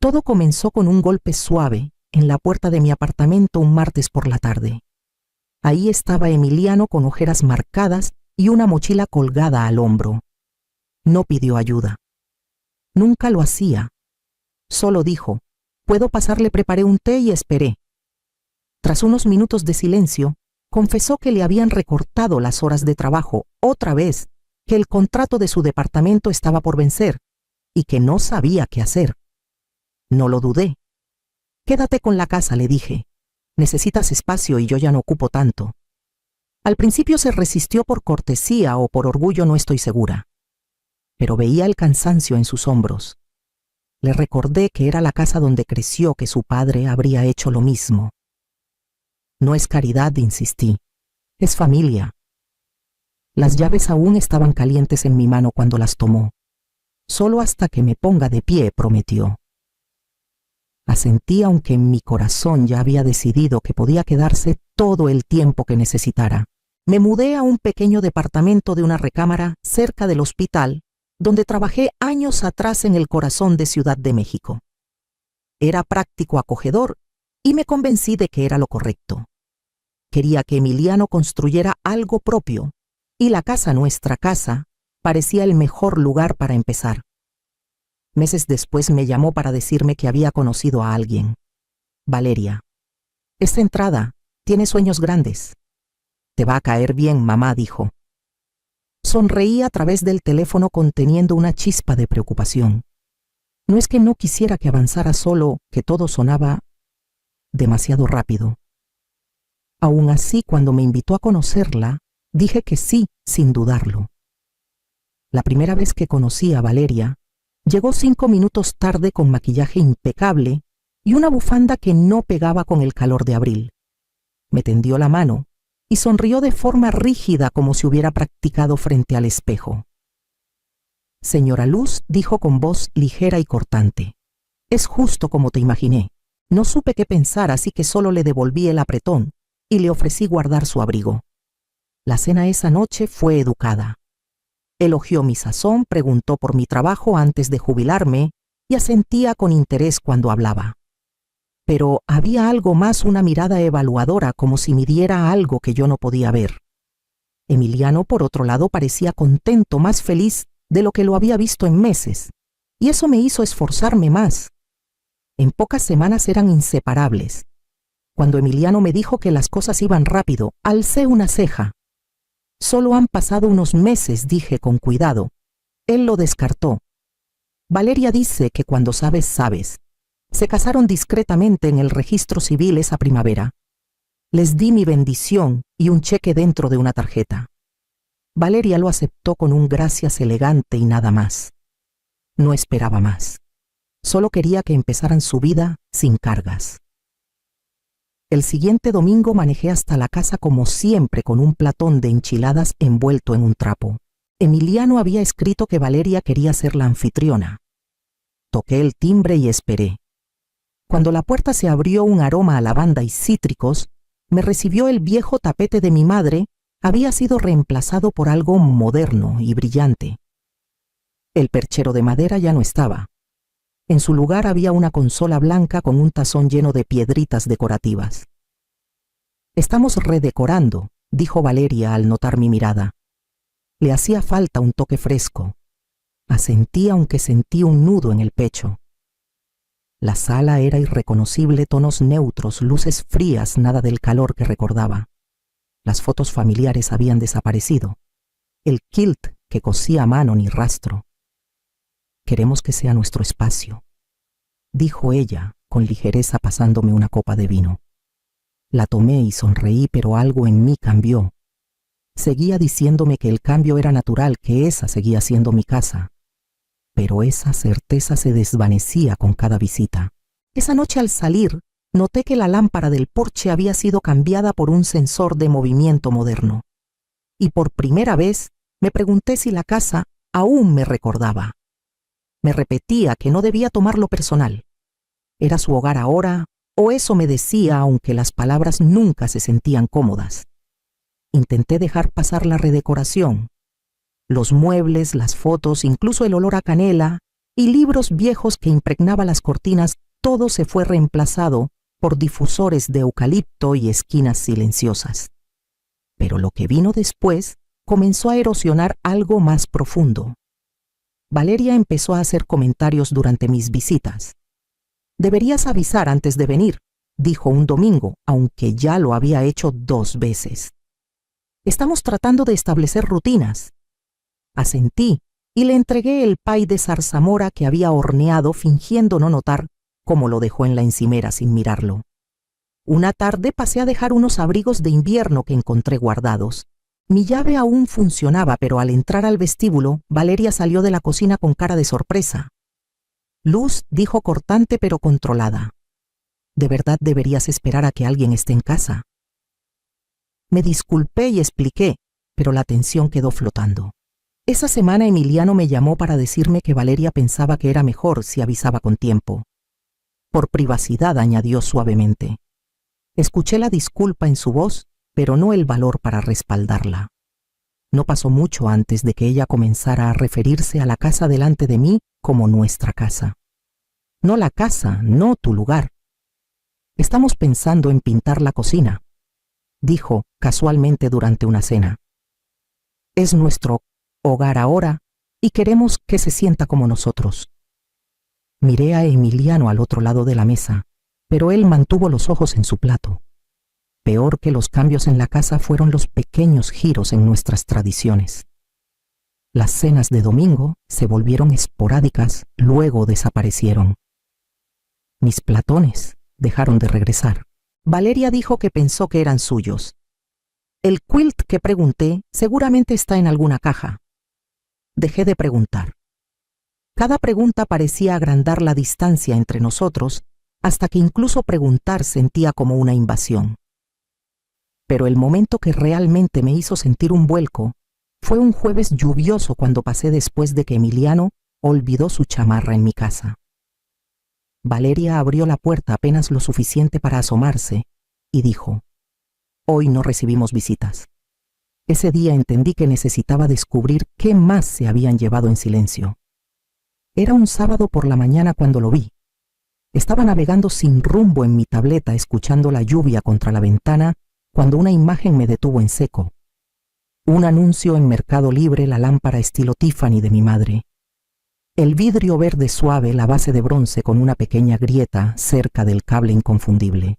Todo comenzó con un golpe suave en la puerta de mi apartamento un martes por la tarde. Ahí estaba Emiliano con ojeras marcadas y una mochila colgada al hombro. No pidió ayuda. Nunca lo hacía. Solo dijo: «¿Puedo pasarle?» Preparé un té y esperé. Tras unos minutos de silencio, confesó que le habían recortado las horas de trabajo otra vez, que el contrato de su departamento estaba por vencer y que no sabía qué hacer. No lo dudé. «Quédate con la casa», le dije. «Necesitas espacio y yo ya no ocupo tanto». Al principio se resistió por cortesía o por orgullo, no estoy segura. Pero veía el cansancio en sus hombros. Le recordé que era la casa donde creció, que su padre habría hecho lo mismo. «No es caridad», insistí. «Es familia». Las llaves aún estaban calientes en mi mano cuando las tomó. «Solo hasta que me ponga de pie», prometió. Asentí, aunque en mi corazón ya había decidido que podía quedarse todo el tiempo que necesitara. Me mudé a un pequeño departamento de una recámara cerca del hospital, donde trabajé años atrás en el corazón de Ciudad de México. Era práctico, acogedor, y me convencí de que era lo correcto. Quería que Emiliano construyera algo propio, y la casa, nuestra casa, parecía el mejor lugar para empezar. Meses después me llamó para decirme que había conocido a alguien. Valeria. «Es centrada, tiene sueños grandes». «Te va a caer bien, mamá», dijo. Sonreí a través del teléfono conteniendo una chispa de preocupación. No es que no quisiera que avanzara, solo que todo sonaba demasiado rápido. Aún así, cuando me invitó a conocerla, dije que sí, sin dudarlo. La primera vez que conocí a Valeria, llegó 5 minutos tarde con maquillaje impecable y una bufanda que no pegaba con el calor de abril. Me tendió la mano y sonrió de forma rígida, como si hubiera practicado frente al espejo. «Señora Luz», dijo con voz ligera y cortante, «es justo como te imaginé. No supe qué pensar, así que solo le devolví el apretón y le ofrecí guardar su abrigo». La cena esa noche fue educada. Elogió mi sazón, preguntó por mi trabajo antes de jubilarme y asentía con interés cuando hablaba. Pero había algo más, una mirada evaluadora, como si midiera algo que yo no podía ver. Emiliano, por otro lado, parecía contento, más feliz de lo que lo había visto en meses, y eso me hizo esforzarme más. En pocas semanas eran inseparables. Cuando Emiliano me dijo que las cosas iban rápido, alcé una ceja. «Solo han pasado unos meses», dije con cuidado. Él lo descartó. «Valeria dice que cuando sabes, sabes». Se casaron discretamente en el registro civil esa primavera. Les di mi bendición y un cheque dentro de una tarjeta. Valeria lo aceptó con un gracias elegante y nada más. No esperaba más. Solo quería que empezaran su vida sin cargas. El siguiente domingo manejé hasta la casa como siempre, con un platón de enchiladas envuelto en un trapo. Emiliano había escrito que Valeria quería ser la anfitriona. Toqué el timbre y esperé. Cuando la puerta se abrió, un aroma a lavanda y cítricos me recibió. El viejo tapete de mi madre había sido reemplazado por algo moderno y brillante. El perchero de madera ya no estaba. En su lugar había una consola blanca con un tazón lleno de piedritas decorativas. «Estamos redecorando», dijo Valeria al notar mi mirada. Le hacía falta un toque fresco. Asentí, aunque sentí un nudo en el pecho. La sala era irreconocible, tonos neutros, luces frías, nada del calor que recordaba. Las fotos familiares habían desaparecido. El kilt que cosía a mano, ni rastro. «Queremos que sea nuestro espacio», dijo ella con ligereza, pasándome una copa de vino. La tomé y sonreí, pero algo en mí cambió. Seguía diciéndome que el cambio era natural, que esa seguía siendo mi casa. Pero esa certeza se desvanecía con cada visita. Esa noche, al salir, noté que la lámpara del porche había sido cambiada por un sensor de movimiento moderno. Y por primera vez me pregunté si la casa aún me recordaba. Me repetía que no debía tomarlo personal. ¿Era su hogar ahora? O eso me decía, aunque las palabras nunca se sentían cómodas. Intenté dejar pasar la redecoración. Los muebles, las fotos, incluso el olor a canela, y libros viejos que impregnaba las cortinas, todo se fue reemplazado por difusores de eucalipto y esquinas silenciosas. Pero lo que vino después comenzó a erosionar algo más profundo. Valeria empezó a hacer comentarios durante mis visitas. «Deberías avisar antes de venir», dijo un domingo, aunque ya lo había hecho 2 veces. «Estamos tratando de establecer rutinas». Asentí y le entregué el pay de zarzamora que había horneado, fingiendo no notar cómo lo dejó en la encimera sin mirarlo. Una tarde pasé a dejar unos abrigos de invierno que encontré guardados. Mi llave aún funcionaba, pero al entrar al vestíbulo, Valeria salió de la cocina con cara de sorpresa. «Luz», dijo cortante pero controlada, «¿de verdad deberías esperar a que alguien esté en casa?» Me disculpé y expliqué, pero la tensión quedó flotando. Esa semana Emiliano me llamó para decirme que Valeria pensaba que era mejor si avisaba con tiempo. Por privacidad, añadió suavemente. Escuché la disculpa en su voz, pero no el valor para respaldarla. No pasó mucho antes de que ella comenzara a referirse a la casa delante de mí como nuestra casa. «No la casa, no tu lugar. Estamos pensando en pintar la cocina», dijo casualmente durante una cena. «Es nuestro hogar ahora y queremos que se sienta como nosotros». Miré a Emiliano al otro lado de la mesa, pero él mantuvo los ojos en su plato. Peor que los cambios en la casa fueron los pequeños giros en nuestras tradiciones. Las cenas de domingo se volvieron esporádicas, luego desaparecieron. Mis platones dejaron de regresar. Valeria dijo que pensó que eran suyos. El quilt que pregunté seguramente está en alguna caja. Dejé de preguntar. Cada pregunta parecía agrandar la distancia entre nosotros, hasta que incluso preguntar sentía como una invasión. Pero el momento que realmente me hizo sentir un vuelco fue un jueves lluvioso cuando pasé después de que Emiliano olvidó su chamarra en mi casa. Valeria abrió la puerta apenas lo suficiente para asomarse y dijo: «Hoy no recibimos visitas». Ese día entendí que necesitaba descubrir qué más se habían llevado en silencio. Era un sábado por la mañana cuando lo vi. Estaba navegando sin rumbo en mi tableta, escuchando la lluvia contra la ventana, cuando una imagen me detuvo en seco. Un anuncio en Mercado Libre, la lámpara estilo Tiffany de mi madre. El vidrio verde suave, la base de bronce con una pequeña grieta cerca del cable inconfundible.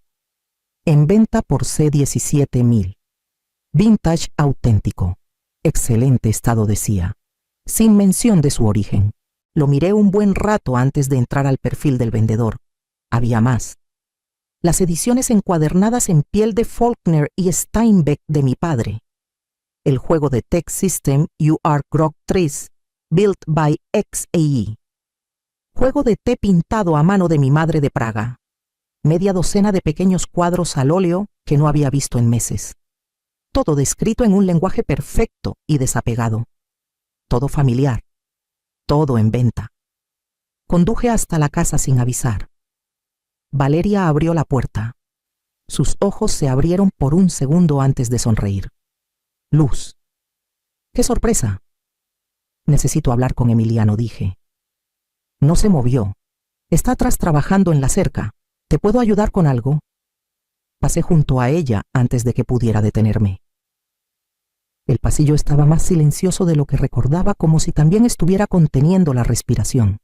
En venta por C$17,000. Vintage auténtico. Excelente estado, decía, sin mención de su origen. Lo miré un buen rato antes de entrar al perfil del vendedor. Había más. Las ediciones encuadernadas en piel de Faulkner y Steinbeck de mi padre. El juego de Tech System UR Grog 3, built by XAE. Juego de té pintado a mano de mi madre de Praga. Media docena de pequeños cuadros al óleo que no había visto en meses. Todo descrito en un lenguaje perfecto y desapegado. Todo familiar. Todo en venta. Conduje hasta la casa sin avisar. Valeria abrió la puerta. Sus ojos se abrieron por un segundo antes de sonreír. «Luz». «¡Qué sorpresa!». «Necesito hablar con Emiliano», dije. No se movió. «Está atrás trabajando en la cerca. ¿Te puedo ayudar con algo?». Pasé junto a ella antes de que pudiera detenerme. El pasillo estaba más silencioso de lo que recordaba, como si también estuviera conteniendo la respiración.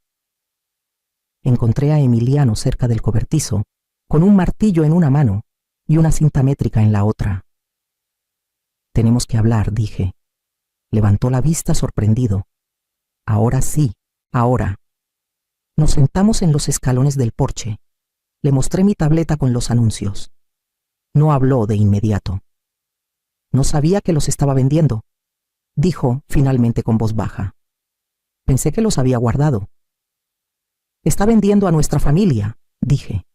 Encontré a Emiliano cerca del cobertizo, con un martillo en una mano y una cinta métrica en la otra. «Tenemos que hablar», dije. Levantó la vista sorprendido. «Ahora sí, ahora». Nos sentamos en los escalones del porche. Le mostré mi tableta con los anuncios. No habló de inmediato. «No sabía que los estaba vendiendo», dijo finalmente con voz baja. «Pensé que los había guardado». «Está vendiendo a nuestra familia», dije.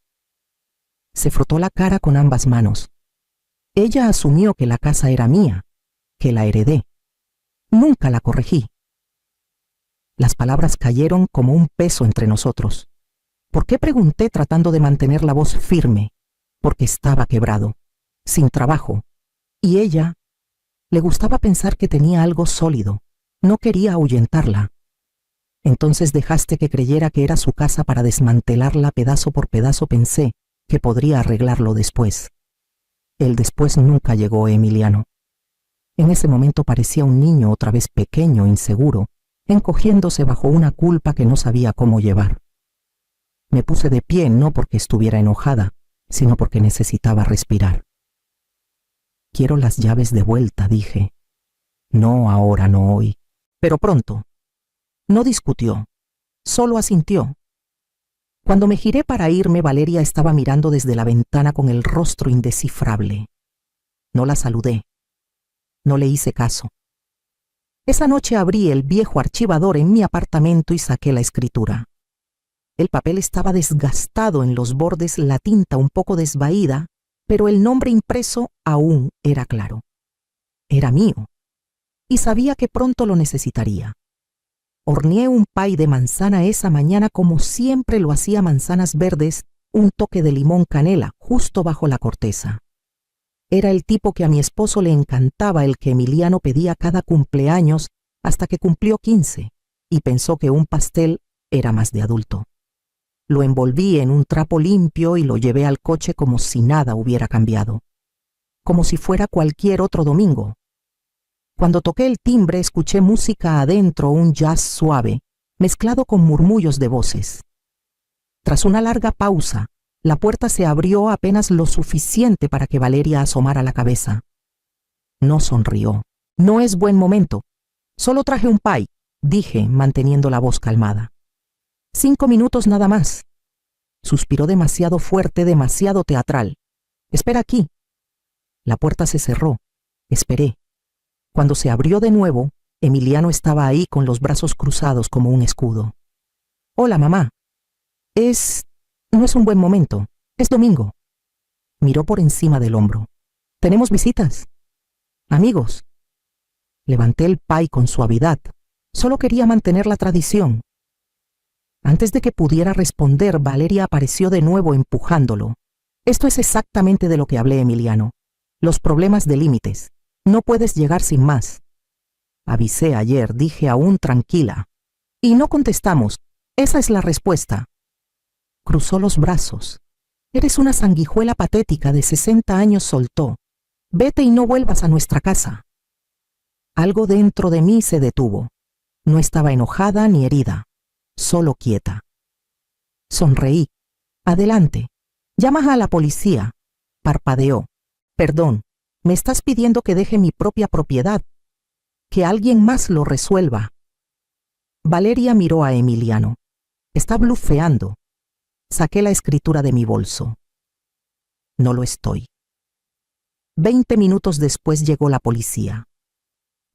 Se frotó la cara con ambas manos. Ella asumió que la casa era mía, que la heredé. Nunca la corregí. Las palabras cayeron como un peso entre nosotros. ¿Por qué?, pregunté tratando de mantener la voz firme. Porque estaba quebrado, sin trabajo. Y ella, le gustaba pensar que tenía algo sólido. No quería ahuyentarla. Entonces dejaste que creyera que era su casa para desmantelarla pedazo por pedazo. Pensé que podría arreglarlo después. El después nunca llegó, Emiliano. En ese momento parecía un niño otra vez pequeño, inseguro, encogiéndose bajo una culpa que no sabía cómo llevar. Me puse de pie no porque estuviera enojada, sino porque necesitaba respirar. Quiero las llaves de vuelta, dije. No ahora, no hoy, pero pronto. No discutió, solo asintió. Cuando me giré para irme, Valeria estaba mirando desde la ventana con el rostro indescifrable. No la saludé. No le hice caso. Esa noche abrí el viejo archivador en mi apartamento y saqué la escritura. El papel estaba desgastado en los bordes, la tinta un poco desvaída, pero el nombre impreso aún era claro. Era mío, y sabía que pronto lo necesitaría. Horneé un pay de manzana esa mañana como siempre lo hacía, manzanas verdes, un toque de limón canela justo bajo la corteza. Era el tipo que a mi esposo le encantaba, el que Emiliano pedía cada cumpleaños hasta que cumplió 15 y pensó que un pastel era más de adulto. Lo envolví en un trapo limpio y lo llevé al coche como si nada hubiera cambiado, como si fuera cualquier otro domingo. Cuando toqué el timbre escuché música adentro, un jazz suave, mezclado con murmullos de voces. Tras una larga pausa, la puerta se abrió apenas lo suficiente para que Valeria asomara la cabeza. No sonrió. No es buen momento. Solo traje un pay, dije, manteniendo la voz calmada. 5 minutos nada más. Suspiró demasiado fuerte, demasiado teatral. Espera aquí. La puerta se cerró. Esperé. Cuando se abrió de nuevo, Emiliano estaba ahí con los brazos cruzados como un escudo. Hola, mamá. No es un buen momento. Es domingo. Miró por encima del hombro. ¿Tenemos visitas? Amigos. Levanté el pay con suavidad. Solo quería mantener la tradición. Antes de que pudiera responder, Valeria apareció de nuevo empujándolo. Esto es exactamente de lo que hablé, Emiliano. Los problemas de límites. No puedes llegar sin más. Avisé ayer, dije aún tranquila. Y no contestamos. Esa es la respuesta. Cruzó los brazos. Eres una sanguijuela patética de 60 años, soltó. Vete y no vuelvas a nuestra casa. Algo dentro de mí se detuvo. No estaba enojada ni herida, solo quieta. Sonreí. Adelante. Llamas a la policía. Parpadeó. Perdón, me estás pidiendo que deje mi propia propiedad. Que alguien más lo resuelva. Valeria miró a Emiliano. Está blufeando. Saqué la escritura de mi bolso. No lo estoy. 20 minutos después llegó la policía.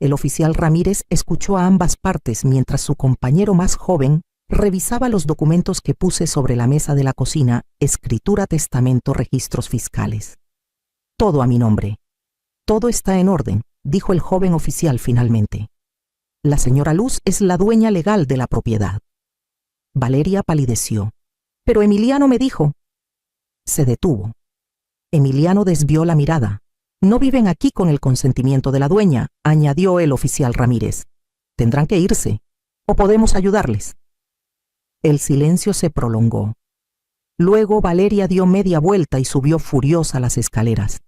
El oficial Ramírez escuchó a ambas partes mientras su compañero más joven revisaba los documentos que puse sobre la mesa de la cocina: escritura, testamento, registros fiscales. Todo a mi nombre. Todo está en orden, dijo el joven oficial finalmente. La señora Luz es la dueña legal de la propiedad. Valeria palideció. Pero Emiliano me dijo. Se detuvo. Emiliano desvió la mirada. No viven aquí con el consentimiento de la dueña, añadió el oficial Ramírez. Tendrán que irse, o podemos ayudarles. El silencio se prolongó. Luego Valeria dio media vuelta y subió furiosa las escaleras.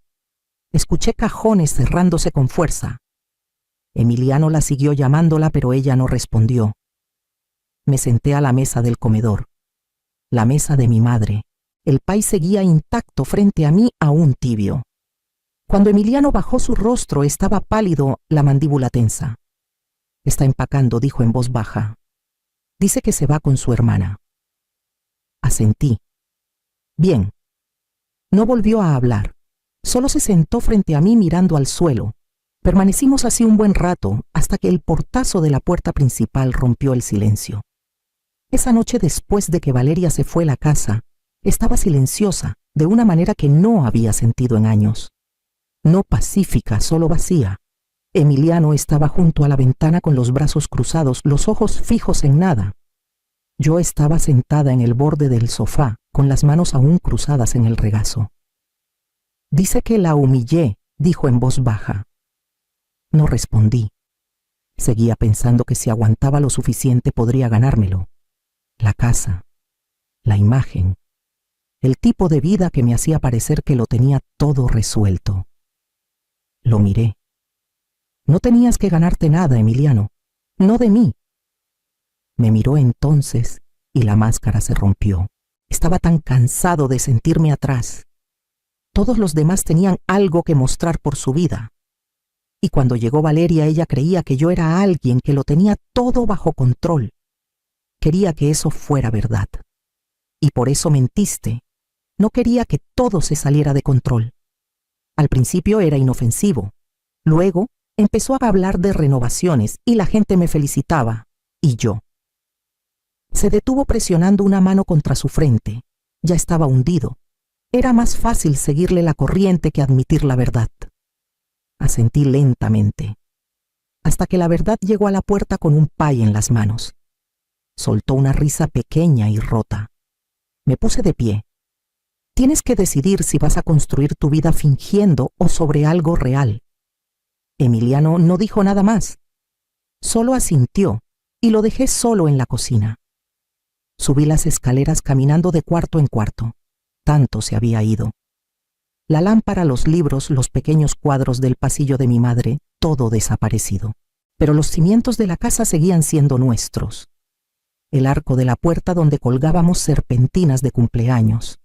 Escuché cajones cerrándose con fuerza. Emiliano la siguió llamándola, pero ella no respondió. Me senté a la mesa del comedor. La mesa de mi madre. El pay seguía intacto frente a mí, aún tibio. Cuando Emiliano bajó su rostro, estaba pálido, la mandíbula tensa. Está empacando, dijo en voz baja. Dice que se va con su hermana. Asentí. Bien. No volvió a hablar. Solo se sentó frente a mí mirando al suelo. Permanecimos así un buen rato, hasta que el portazo de la puerta principal rompió el silencio. Esa noche, después de que Valeria se fue a la casa, estaba silenciosa, de una manera que no había sentido en años. No pacífica, solo vacía. Emiliano estaba junto a la ventana con los brazos cruzados, los ojos fijos en nada. Yo estaba sentada en el borde del sofá, con las manos aún cruzadas en el regazo. Dice que la humillé, dijo en voz baja. No respondí. Seguía pensando que si aguantaba lo suficiente podría ganármelo. La casa, la imagen, el tipo de vida que me hacía parecer que lo tenía todo resuelto. Lo miré. No tenías que ganarte nada, Emiliano, no de mí. Me miró entonces y la máscara se rompió. Estaba tan cansado de sentirme atrás. Todos los demás tenían algo que mostrar por su vida. Y cuando llegó Valeria, ella creía que yo era alguien que lo tenía todo bajo control. Quería que eso fuera verdad. Y por eso mentiste. No quería que todo se saliera de control. Al principio era inofensivo. Luego empezó a hablar de renovaciones y la gente me felicitaba. Y yo. Se detuvo presionando una mano contra su frente. Ya estaba hundido. Era más fácil seguirle la corriente que admitir la verdad. Asentí lentamente, hasta que la verdad llegó a la puerta con un pay en las manos. Soltó una risa pequeña y rota. Me puse de pie. Tienes que decidir si vas a construir tu vida fingiendo o sobre algo real. Emiliano no dijo nada más. Solo asintió y lo dejé solo en la cocina. Subí las escaleras caminando de cuarto en cuarto. Tanto se había ido. La lámpara, los libros, los pequeños cuadros del pasillo de mi madre, todo desaparecido. Pero los cimientos de la casa seguían siendo nuestros. El arco de la puerta donde colgábamos serpentinas de cumpleaños.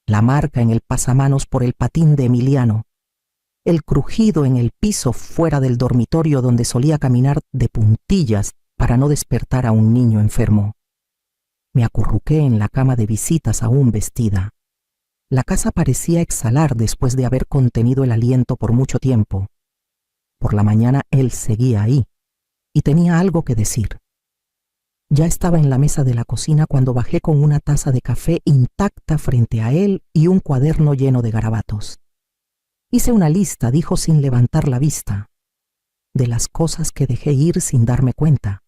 La marca en el pasamanos por el patín de Emiliano. El crujido en el piso fuera del dormitorio donde solía caminar de puntillas para no despertar a un niño enfermo. Me acurruqué en la cama de visitas aún vestida. La casa parecía exhalar después de haber contenido el aliento por mucho tiempo. Por la mañana él seguía ahí y tenía algo que decir. Ya estaba en la mesa de la cocina cuando bajé con una taza de café intacta frente a él y un cuaderno lleno de garabatos. Hice una lista, dijo sin levantar la vista, de las cosas que dejé ir sin darme cuenta.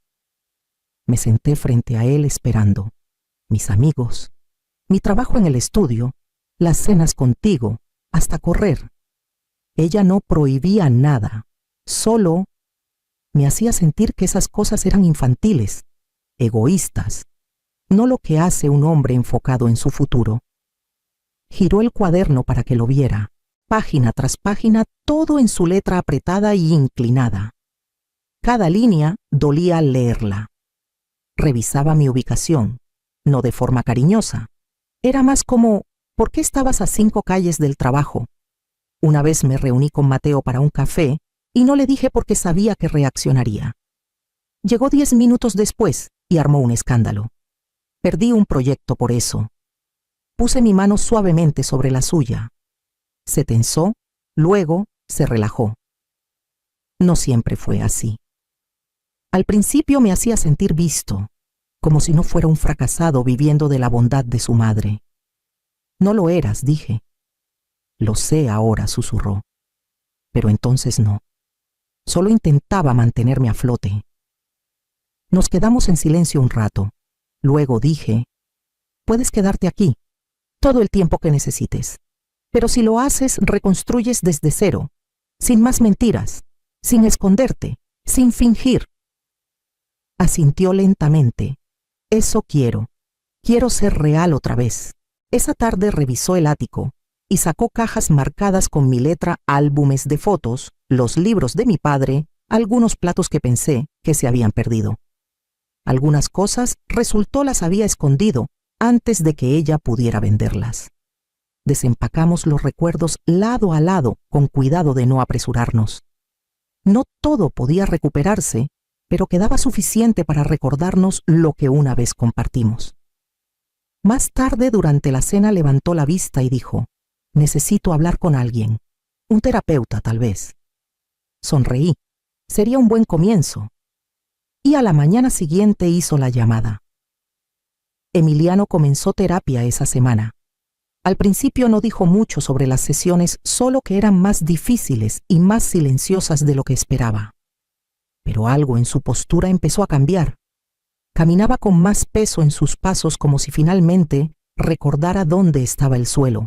Me senté frente a él esperando. Mis amigos, mi trabajo en el estudio, las cenas contigo, hasta correr. Ella no prohibía nada, solo me hacía sentir que esas cosas eran infantiles, egoístas, no lo que hace un hombre enfocado en su futuro. Giró el cuaderno para que lo viera, página tras página, todo en su letra apretada y inclinada. Cada línea dolía al leerla. Revisaba mi ubicación, no de forma cariñosa. Era más como: ¿por qué estabas a 5 calles del trabajo? Una vez me reuní con Mateo para un café y no le dije porque sabía que reaccionaría. Llegó 10 minutos después y armó un escándalo. Perdí un proyecto por eso. Puse mi mano suavemente sobre la suya. Se tensó, luego se relajó. No siempre fue así. Al principio me hacía sentir visto, como si no fuera un fracasado viviendo de la bondad de su madre. No lo eras, dije. Lo sé ahora, susurró. Pero entonces no. Solo intentaba mantenerme a flote. Nos quedamos en silencio un rato. Luego dije: puedes quedarte aquí, todo el tiempo que necesites. Pero si lo haces, reconstruyes desde cero, sin más mentiras, sin esconderte, sin fingir. Asintió lentamente. Eso quiero. Quiero ser real otra vez. Esa tarde revisó el ático y sacó cajas marcadas con mi letra, álbumes de fotos, los libros de mi padre, algunos platos que pensé que se habían perdido. Algunas cosas resultó las había escondido antes de que ella pudiera venderlas. Desempacamos los recuerdos lado a lado con cuidado de no apresurarnos. No todo podía recuperarse, pero quedaba suficiente para recordarnos lo que una vez compartimos. Más tarde, durante la cena, levantó la vista y dijo: necesito hablar con alguien, un terapeuta tal vez. Sonreí. Sería un buen comienzo. Y a la mañana siguiente hizo la llamada. Emiliano comenzó terapia esa semana. Al principio no dijo mucho sobre las sesiones, solo que eran más difíciles y más silenciosas de lo que esperaba. Pero algo en su postura empezó a cambiar. Caminaba con más peso en sus pasos, como si finalmente recordara dónde estaba el suelo.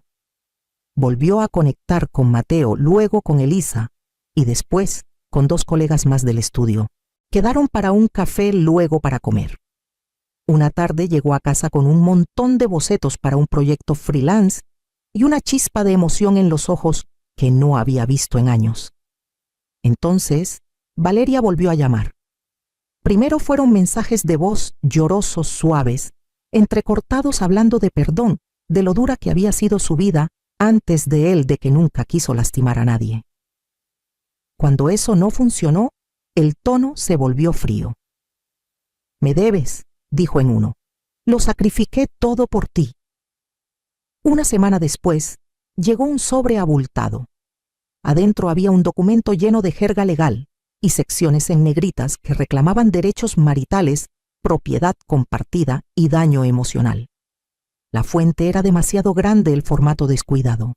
Volvió a conectar con Mateo, luego con Elisa y después con 2 colegas más del estudio. Quedaron para un café luego para comer. Una tarde llegó a casa con un montón de bocetos para un proyecto freelance y una chispa de emoción en los ojos que no había visto en años. Entonces, Valeria volvió a llamar. Primero fueron mensajes de voz llorosos, suaves, entrecortados hablando de perdón, de lo dura que había sido su vida antes de él, de que nunca quiso lastimar a nadie. Cuando eso no funcionó, el tono se volvió frío. «Me debes», dijo en uno. «Lo sacrifiqué todo por ti». Una semana después, llegó un sobre abultado. Adentro había un documento lleno de jerga legal y secciones en negritas que reclamaban derechos maritales, propiedad compartida y daño emocional. La fuente era demasiado grande, el formato descuidado.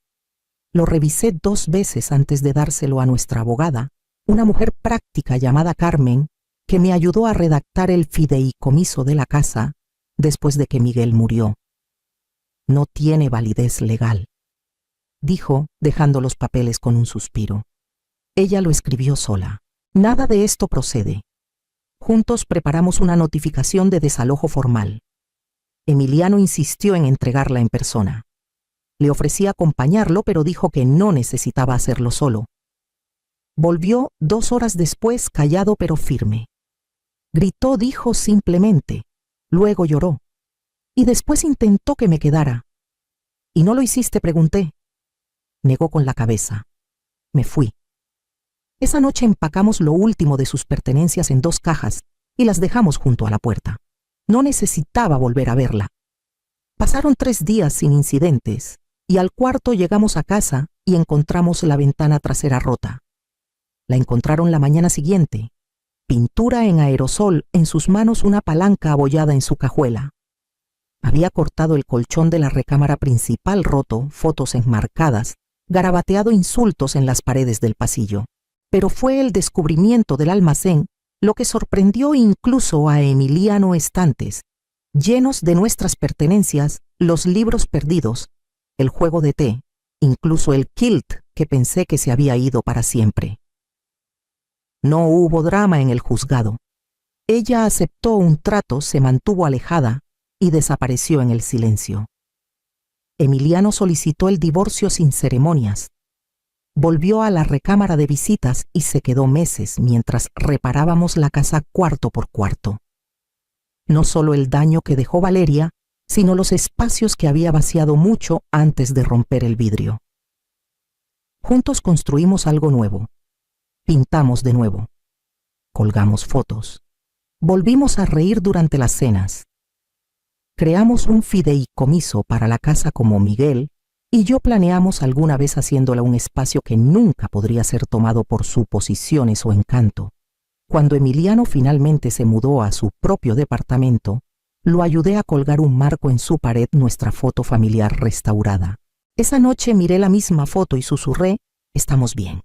Lo revisé 2 veces antes de dárselo a nuestra abogada, una mujer práctica llamada Carmen, que me ayudó a redactar el fideicomiso de la casa después de que Miguel murió. «No tiene validez legal», dijo, dejando los papeles con un suspiro. Ella lo escribió sola. «Nada de esto procede». Juntos preparamos una notificación de desalojo formal. Emiliano insistió en entregarla en persona. Le ofrecí acompañarlo, pero dijo que no necesitaba hacerlo solo. Volvió 2 horas después, callado pero firme. Gritó, dijo simplemente, luego lloró. Y después intentó que me quedara. «¿Y no lo hiciste?», pregunté. Negó con la cabeza. Me fui. Esa noche empacamos lo último de sus pertenencias en 2 cajas y las dejamos junto a la puerta. No necesitaba volver a verla. Pasaron 3 días sin incidentes y al cuarto llegamos a casa y encontramos la ventana trasera rota. La encontraron la mañana siguiente. Pintura en aerosol, en sus manos una palanca abollada en su cajuela. Había cortado el colchón de la recámara principal roto, fotos enmarcadas, garabateado insultos en las paredes del pasillo. Pero fue el descubrimiento del almacén lo que sorprendió incluso a Emiliano. Estantes, llenos de nuestras pertenencias, los libros perdidos, el juego de té, incluso el kilt que pensé que se había ido para siempre. No hubo drama en el juzgado. Ella aceptó un trato, se mantuvo alejada y desapareció en el silencio. Emiliano solicitó el divorcio sin ceremonias. Volvió a la recámara de visitas y se quedó meses mientras reparábamos la casa cuarto por cuarto. No solo el daño que dejó Valeria, sino los espacios que había vaciado mucho antes de romper el vidrio. Juntos construimos algo nuevo. Pintamos de nuevo. Colgamos fotos. Volvimos a reír durante las cenas. Creamos un fideicomiso para la casa como Miguel y yo planeamos alguna vez haciéndola un espacio que nunca podría ser tomado por suposiciones o encanto. Cuando Emiliano finalmente se mudó a su propio departamento, lo ayudé a colgar un marco en su pared, nuestra foto familiar restaurada. Esa noche miré la misma foto y susurré, «Estamos bien».